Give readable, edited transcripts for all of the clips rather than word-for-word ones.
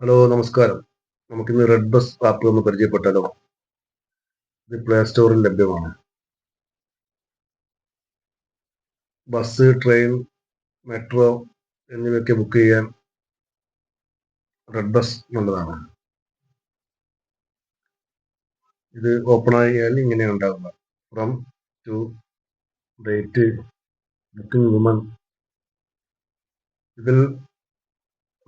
Hello, നമസ്കാരം. നമുക്കിന്ന് red bus app ഒന്ന് പരിചയപ്പെട്ടാലോ? ഇത് പ്ലേ സ്റ്റോറിൽ ലഭ്യമാണ്. ബസ്, ട്രെയിൻ, മെട്രോ എന്നിവയൊക്കെ ബുക്ക് ചെയ്യാൻ റെഡ് ബസ് നല്ലതാണ്. ഇത് ഓപ്പൺ ആയാൽ ഇങ്ങനെയാണ് ഉണ്ടാവുക. From, to, date, booking woman. ഇതിൽ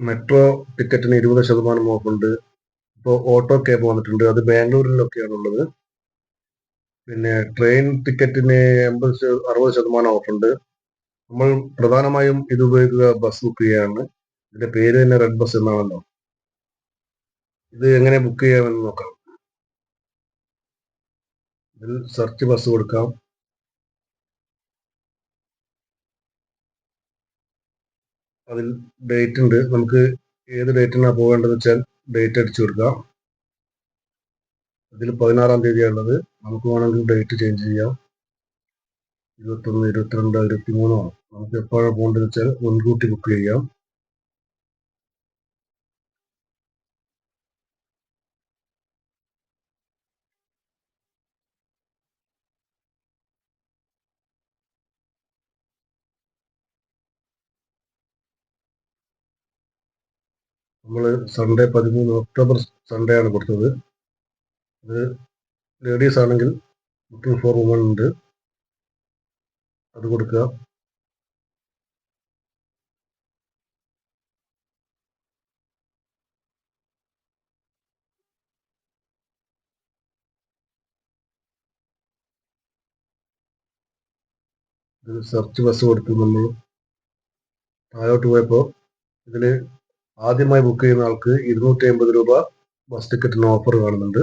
മെട്രോ ടിക്കറ്റിന് 20% ഓഫ് ഉണ്ട്. ഇപ്പോൾ ഓട്ടോ ക്യാബ് വന്നിട്ടുണ്ട്. അത് ബാംഗ്ലൂരിലൊക്കെയാണ് ഉള്ളത്. പിന്നെ ട്രെയിൻ ടിക്കറ്റിന് 60% ഓഫ് ഉണ്ട്. നമ്മൾ പ്രധാനമായും ഇത് ഉപയോഗിക്കുക ബസ് ബുക്ക് ചെയ്യാനാണ്. ഇതിന്റെ പേര് തന്നെ റെഡ് ബസ് എന്നാണല്ലോ. ഇത് എങ്ങനെ ബുക്ക് ചെയ്യാമെന്ന് നോക്കാം. ഇതിൽ സെർച്ച് ബസ് കൊടുക്കാം. അതിൽ ഡേറ്റ് ഉണ്ട്. നമുക്ക് ഏത് ഡേറ്റിനാണ് പോകേണ്ടതെന്ന് വെച്ചാൽ ഡേറ്റ് അടിച്ചു കൊടുക്കാം. ഇതിൽ 16-ാം തീയതിയാണുള്ളത്. നമുക്ക് വേണമെങ്കിൽ ഡേറ്റ് ചേഞ്ച് ചെയ്യാം. 21, 22, 23 ആണ്. നമുക്ക് എപ്പോഴാണ് പോകേണ്ടതെന്ന് വെച്ചാൽ മുൻകൂട്ടി ബുക്ക് ചെയ്യാം. നമ്മൾ സൺഡേ 13 ഒക്ടോബർ സൺഡേ ആണ് കൊടുത്തത്. ഇത് ലേഡീസ് ആണെങ്കിൽ ബുക്കിംഗ് ഫോർ വുമൺ ഉണ്ട്. അത് കൊടുക്കുക. ഇതിൽ സെർച്ച് ബസ് കൊടുത്ത് നമ്മൾ താഴോട്ട് പോയപ്പോൾ ഇതിൽ ആദ്യമായി ബുക്ക് ചെയ്യുന്ന ആൾക്ക് 250 രൂപ ബസ് ടിക്കറ്റിന് ഓഫർ കാണുന്നുണ്ട്.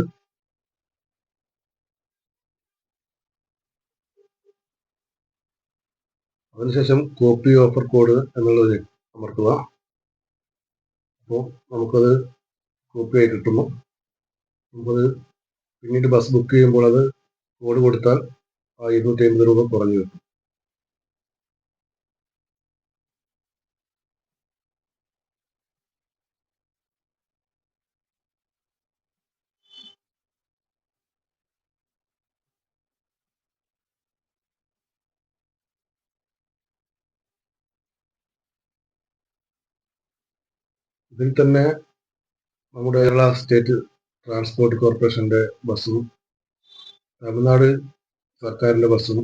അതിനുശേഷം കോപ്പി ഓഫർ കോഡ് എന്നുള്ളത് അമർത്തുക. അപ്പോൾ നമുക്കത് കോപ്പി ആയി കിട്ടുന്നു. നമുക്കത് പിന്നീട് ബസ് ബുക്ക് ചെയ്യുമ്പോൾ അത് കോഡ് കൊടുത്താൽ ആ 250 രൂപ കുറഞ്ഞു കിട്ടും. ഇതിൽ തന്നെ നമ്മുടെ കേരള സ്റ്റേറ്റ് ട്രാൻസ്പോർട്ട് കോർപ്പറേഷന്റെ ബസ്സും തമിഴ്നാട് സർക്കാരിന്റെ ബസ്സും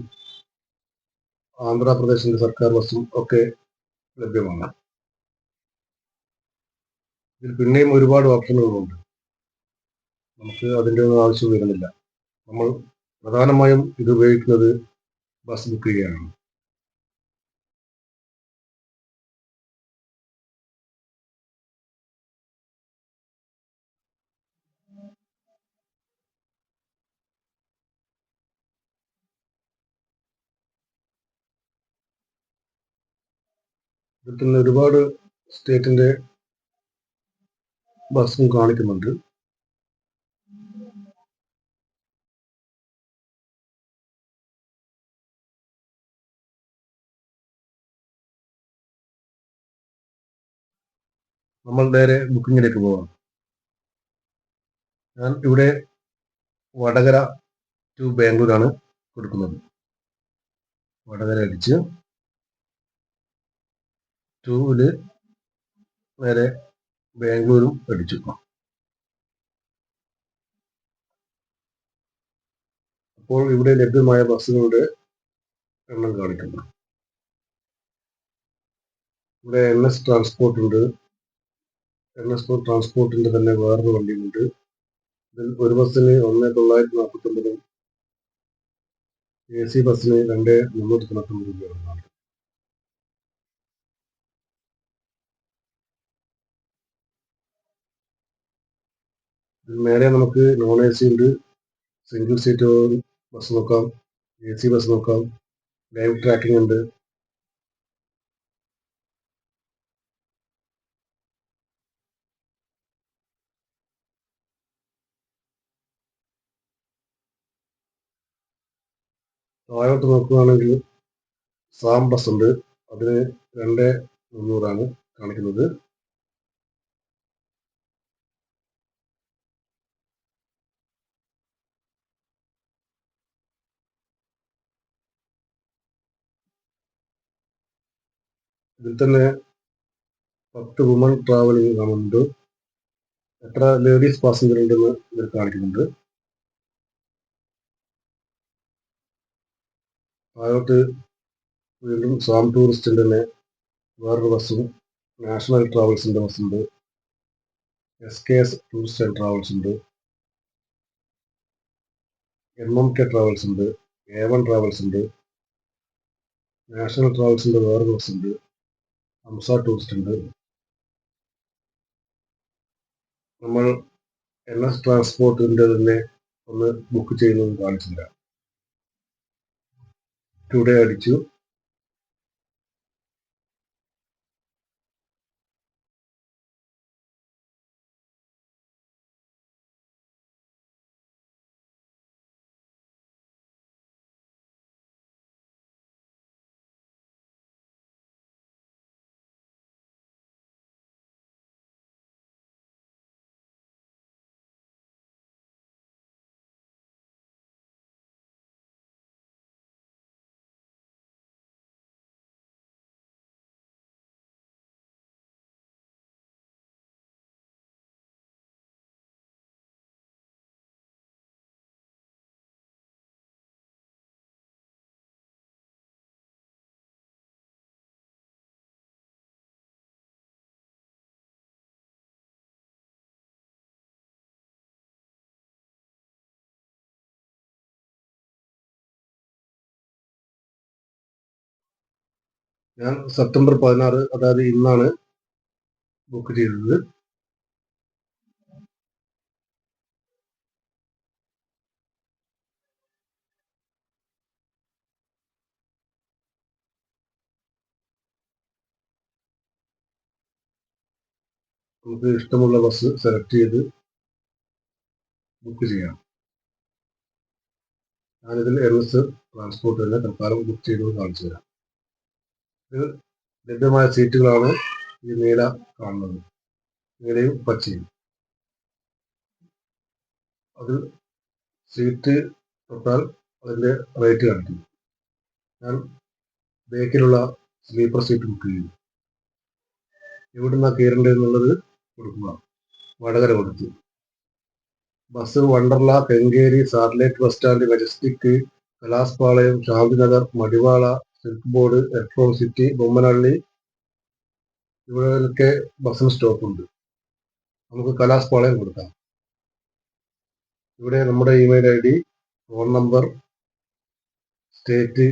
ആന്ധ്രാപ്രദേശിന്റെ സർക്കാർ ബസ്സും ഒക്കെ ലഭ്യമാണ്. ഇതിൽ പിന്നെയും ഒരുപാട് ഓപ്ഷനുകളുണ്ട്. നമുക്ക് അതിൻ്റെ ഒന്നും ആവശ്യം വരുന്നില്ല. നമ്മൾ പ്രധാനമായും ഇത് ഉപയോഗിക്കുന്നത് ബസ് ബുക്ക് ചെയ്യാനാണ്. ഇതിൽ തന്നെ ഒരുപാട് സ്റ്റേറ്റിന്റെ ബസ്സും കാണിക്കുന്നുണ്ട്. നമ്മൾ നേരെ ബുക്കിങ്ങിലേക്ക് പോകാം. ഞാൻ ഇവിടെ വടകര ടു ബാംഗ്ലൂരാണ് കൊടുക്കുന്നത്. വടകര അടിച്ച് ടൂവില് നേരെ ബാംഗ്ലൂരും അടിച്ചു. അപ്പോൾ ഇവിടെ ലഭ്യമായ ബസ്സുകളുടെ എണ്ണം കാണിക്കുന്നു. ഇവിടെ NS ട്രാൻസ്പോർട്ട് ഉണ്ട്. NS ട്രാൻസ്പോർട്ടിന്റെ തന്നെ വേറൊരു വണ്ടിയുണ്ട്. ഇതിൽ ഒരു ബസ്സിന് 1,949, AC ബസ്സിന് 2,399 രൂപയാണ്. ഇതിൽ നേരെ നമുക്ക് നോൺ AC ഉണ്ട്, സിംഗിൾ സീറ്റ് ബസ് നോക്കാം, AC ബസ് നോക്കാം, ലൈവ് ട്രാക്കിംഗ് ഉണ്ട്. താഴോട്ട് നോക്കുകയാണെങ്കിൽ സാം ബസ് ഉണ്ട്. അതിന് 2,300 കാണിക്കുന്നത്. ഇതിൽ തന്നെ 10 വുമൺ ട്രാവലിംഗ് കാണുന്നുണ്ട്. എത്ര ലേഡീസ് പാസഞ്ചർ ഉണ്ടെന്ന് ഇതിൽ കാണിക്കുന്നുണ്ട്. താഴോട്ട് വീണ്ടും സ്വാം ടൂറിസ്റ്റിന്റെ തന്നെ വേറൊരു ബസ്സും, നാഷണൽ ട്രാവൽസിന്റെ ബസ്സുണ്ട്, SKS ടൂറിസ്റ്റ് ആൻഡ് ട്രാവൽസ് ഉണ്ട്, MMK ട്രാവൽസ് ഉണ്ട്, A1 ട്രാവൽസ് ഉണ്ട്, നാഷണൽ ട്രാവൽസിന്റെ വേറൊരു ബസ് ഉണ്ട്, ഹംസ ടൂറിസ്റ്റ് ഉണ്ട്. നമ്മൾ NS ട്രാൻസ്പോർട്ടിന്റെ തന്നെ ഒന്ന് ബുക്ക് ചെയ്യുന്നത് കാണിച്ചില്ല. ടുഡേ അടിച്ചു. ഞാൻ സെപ്റ്റംബർ 16, അതായത് ഇന്നാണ് ബുക്ക് ചെയ്തത്. നമുക്ക് ഇഷ്ടമുള്ള ബസ് സെലക്ട് ചെയ്ത് ബുക്ക് ചെയ്യാം. ഞാനിതിൽ NS ട്രാൻസ്പോർട്ട് തന്നെ തൽക്കാലം ബുക്ക് ചെയ്തത് കാണിച്ചു തരാം. ഇത് ലഭ്യമായ സീറ്റുകളാണ് ഈ നീല കാണുന്നത്, നീലയും പച്ചയും. അതിൽ സീറ്റ് തൊട്ടാൽ അതിന്റെ റേറ്റ് കാണിക്കും. ഞാൻ ബേക്കിലുള്ള സ്ലീപ്പർ സീറ്റ് ബുക്ക് ചെയ്തു. എവിടുന്നാ കയറേണ്ടതെന്നുള്ളത് കൊടുക്കുക. വടകര കൊടുത്തു. Bus Wonderla, Kengeri, satellite bus stand, Majestic, Kalasipalayam, Shantinagar, Madiwala, Silk Board, Electronic City, Bommanahalli, ഇവിടെയൊക്കെ ബസ്സിന് സ്റ്റോപ്പ് ഉണ്ട്. നമുക്ക് കലാസ്പാളയം കൊടുക്കാം. ഇവിടെ നമ്മുടെ email ID, phone number, state,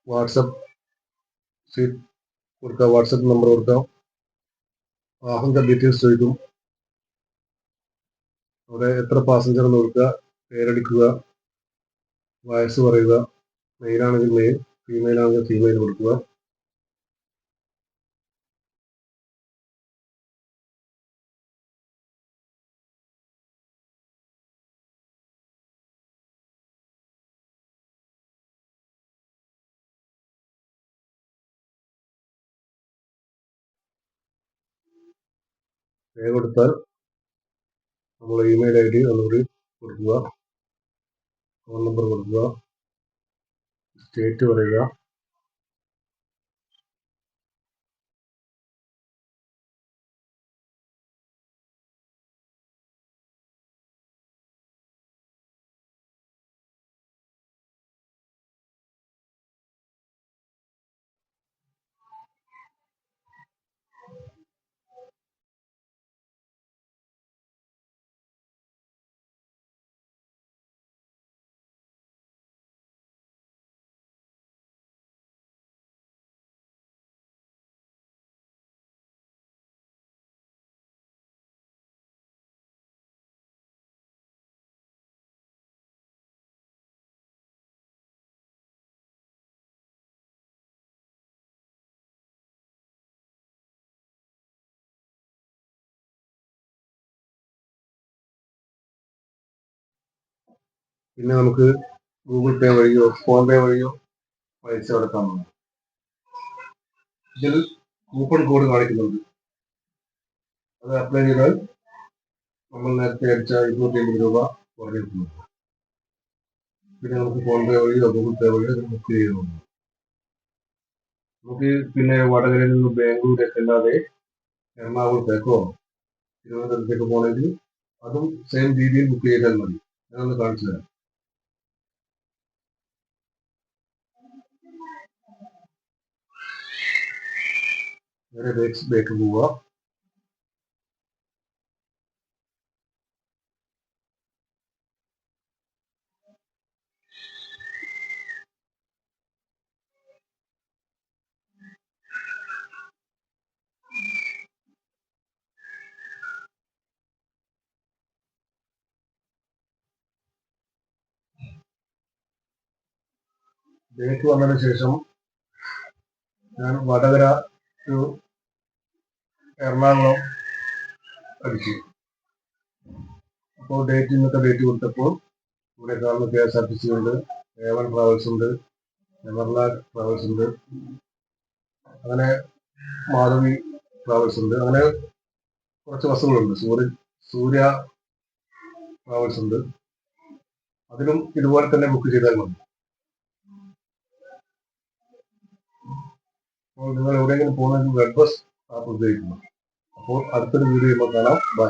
WhatsApp seat കൊടുക്കാം, വാട്സപ്പ് നമ്പർ കൊടുക്കാം. വാഹന ഡീറ്റെയിൽസ് ചോദിക്കും. അവിടെ എത്ര പാസഞ്ചർ എന്ന് കൊടുക്കുക, പേരടിക്കുക, വയസ്സ് പറയുക, മെയിൽ ആണെങ്കിൽ മെയിൽ, ഫീമെയിൽ ആണെങ്കിൽ ഫീമെയിൽ കൊടുക്കുക. പേ കൊടുത്താൽ നമ്മൾ ഇമെയിൽ ID ഒന്നുകൂടി കൊടുക്കുക, ഫോൺ നമ്പർ കൊടുക്കുക, സ്റ്റേറ്റ് പറയുക. പിന്നെ നമുക്ക് ഗൂഗിൾ പേ വഴിയോ ഫോൺ പേ വഴിയോ പൈസ അടക്കാവുന്നതാണ്. ഇതിൽ കൂപ്പൺ കോഡ് കാണിക്കുന്നുണ്ട്. അത് അപ്ലൈ ചെയ്താൽ നമ്മൾ നേരത്തെ അടിച്ച 250 രൂപ കുറഞ്ഞിരിക്കുന്നു. പിന്നെ നമുക്ക് ഫോൺ പേ വഴിയോ ഗൂഗിൾ പേ വഴിയോ ബുക്ക് ചെയ്യുന്നു. നമുക്ക് പിന്നെ വടകരയിൽ നിന്ന് ബാംഗ്ലൂരൊക്കെ അല്ലാതെ എറണാകുളത്തേക്കോ തിരുവനന്തപുരത്തേക്ക് പോകണമെങ്കിൽ അതും സെയിം രീതിയിൽ ബുക്ക് ചെയ്താൽ മതി. ഞാനൊന്ന് കാണിച്ചു തരാം. നേരെ ബേക്ക് പോവുക. ബേക്ക് വന്നതിന് ശേഷം ഞാൻ വടകര ടു എറണാകുളം അടിച്ചു. അപ്പോൾ ഇന്നത്തെ ഡേറ്റ് കൊടുത്തപ്പോൾ ഇവിടെ കാണുന്ന KSRTC ഉണ്ട്, A1 ട്രാവൽസ് ഉണ്ട്, നെവർലാൻഡ് ട്രാവൽസ് ഉണ്ട്, അങ്ങനെ മാധവി ട്രാവൽസ് ഉണ്ട്, അങ്ങനെ കുറച്ച് ബസ്സുകളുണ്ട്. സൂര്യ ട്രാവൽസ് ഉണ്ട്. അതിലും ഇതുപോലെ തന്നെ ബുക്ക് ചെയ്താൽ മതി. അപ്പോൾ നിങ്ങൾ എവിടെയെങ്കിലും പോകുന്നെങ്കിൽ വെബ് ബസ് ആപ്പ് ഉപയോഗിക്കണം. അപ്പോൾ അടുത്തൊരു വീഡിയോ കാണാം. ബൈ.